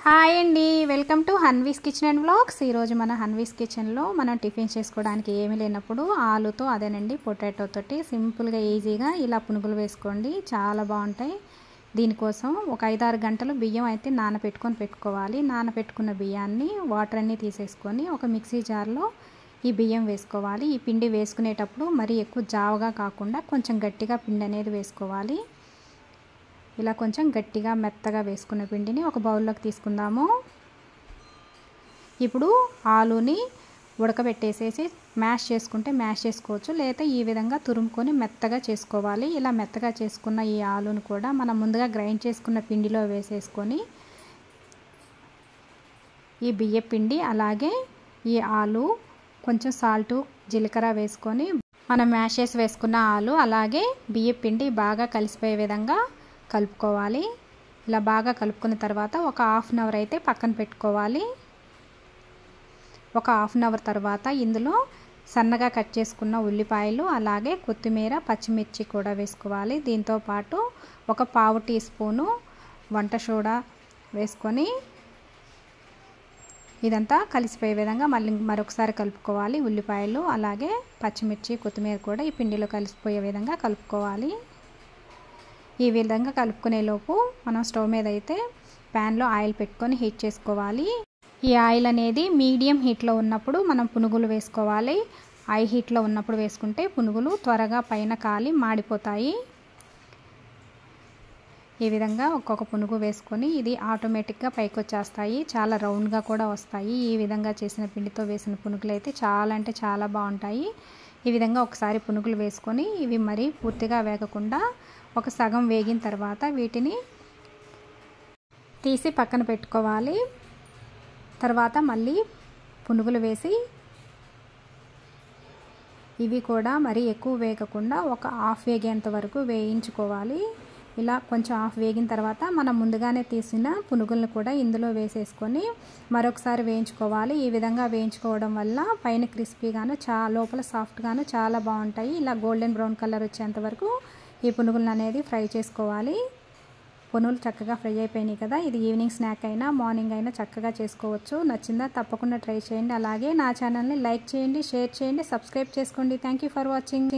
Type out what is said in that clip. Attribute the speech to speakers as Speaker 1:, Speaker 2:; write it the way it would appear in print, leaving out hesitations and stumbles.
Speaker 1: Hi అండి, welcome to Hanvi's kitchen and vlogs. ఈరోజు మన హన్వీస్ కిచెన్లో మనం టిఫిన్ చేసుకోవడానికి ఏమీ లేనప్పుడు ఆలుతో అదేనండి పొటాటో తోటి సింపుల్గా ఈజీగా ఇలా పునుగులు వేసుకోండి, చాలా బాగుంటాయి. దీనికోసం ఒక 5-6 గంటలు బియ్యం అయితే పెట్టుకోవాలి. నానబెట్టుకున్న బియ్యాన్ని వాటర్ అన్నీ తీసేసుకొని ఒక మిక్సీ జార్లో ఈ బియ్యం వేసుకోవాలి. ఈ పిండి వేసుకునేటప్పుడు మరీ ఎక్కువ జావగా కాకుండా కొంచెం గట్టిగా పిండి అనేది వేసుకోవాలి. ఇలా కొంచెం గట్టిగా మెత్తగా వేసుకున్న పిండిని ఒక బౌల్లోకి తీసుకుందాము. ఇప్పుడు ఆలూని ఉడకబెట్టేసేసి మ్యాష్ చేసుకుంటే మ్యాష్ చేసుకోవచ్చు, లేదా ఈ విధంగా తురుముకొని మెత్తగా చేసుకోవాలి. ఇలా మెత్తగా చేసుకున్న ఈ ఆలూని కూడా మనం ముందుగా గ్రైండ్ చేసుకున్న పిండిలో వేసేసుకొని ఈ బియ్య పిండి అలాగే ఈ ఆలు కొంచెం సాల్టు జీలకర్ర వేసుకొని మనం మ్యాష్ చేసి వేసుకున్న ఆలు అలాగే బియ్య పిండి బాగా కలిసిపోయే విధంగా కలుపుకోవాలి. ఇలా బాగా కలుపుకున్న తర్వాత ఒక హాఫ్ అన్ అవర్ అయితే పక్కన పెట్టుకోవాలి. ఒక హాఫ్ అన్ అవర్ తర్వాత ఇందులో సన్నగా కట్ చేసుకున్న ఉల్లిపాయలు అలాగే కొత్తిమీర పచ్చిమిర్చి కూడా వేసుకోవాలి. దీంతో పాటు ఒక పావు టీ స్పూను వంట సోడా వేసుకొని ఇదంతా కలిసిపోయే విధంగా మరొకసారి కలుపుకోవాలి. ఉల్లిపాయలు అలాగే పచ్చిమిర్చి కొత్తిమీర కూడా ఈ పిండిలో కలిసిపోయే విధంగా కలుపుకోవాలి. ఈ విధంగా కలుపుకునేలోపు మనం స్టవ్ మీద అయితే ప్యాన్లో ఆయిల్ పెట్టుకొని హీట్ చేసుకోవాలి. ఈ ఆయిల్ అనేది మీడియం హీట్లో ఉన్నప్పుడు మనం పునుగులు వేసుకోవాలి. హై హీట్లో ఉన్నప్పుడు వేసుకుంటే పునుగులు త్వరగా పైన కాలి మాడిపోతాయి. ఈ విధంగా ఒక్కొక్క పునుగు వేసుకొని ఇది ఆటోమేటిక్గా పైకి వచ్చేస్తాయి, చాలా రౌండ్గా కూడా వస్తాయి. ఈ విధంగా చేసిన పిండితో వేసిన పునుగులు అయితే చాలా అంటే చాలా బాగుంటాయి. ఈ విధంగా ఒకసారి పునుగులు వేసుకొని ఇవి మరీ పూర్తిగా వేగకుండా ఒక సగం వేగిన తర్వాత వీటిని తీసి పక్కన పెట్టుకోవాలి. తర్వాత మళ్ళీ పునుగులు వేసి ఇవి కూడా మరీ ఎక్కువ వేగకుండా ఒక హాఫ్ వేగేంత వరకు వేయించుకోవాలి. ఇలా కొంచెం హాఫ్ వేగిన తర్వాత మనం ముందుగానే తీసిన పునుగులను కూడా ఇందులో వేసేసుకొని మరొకసారి వేయించుకోవాలి. ఈ విధంగా వేయించుకోవడం వల్ల పైన క్రిస్పీగాను లోపల సాఫ్ట్గాను చాలా బాగుంటాయి. ఇలా గోల్డెన్ బ్రౌన్ కలర్ వచ్చేంత వరకు ఈ పునుగులను అనేది ఫ్రై చేసుకోవాలి. పునుగులు చక్కగా ఫ్రై అయిపోయినాయి కదా, ఇది ఈవినింగ్ స్నాక్ అయినా మార్నింగ్ అయినా చక్కగా చేసుకోవచ్చు. నచ్చిందా? తప్పకుండా ట్రై చేయండి. అలాగే నా ఛానల్ని లైక్ చేయండి, షేర్ చేయండి, సబ్స్క్రైబ్ చేసుకోండి. Thank you for watching.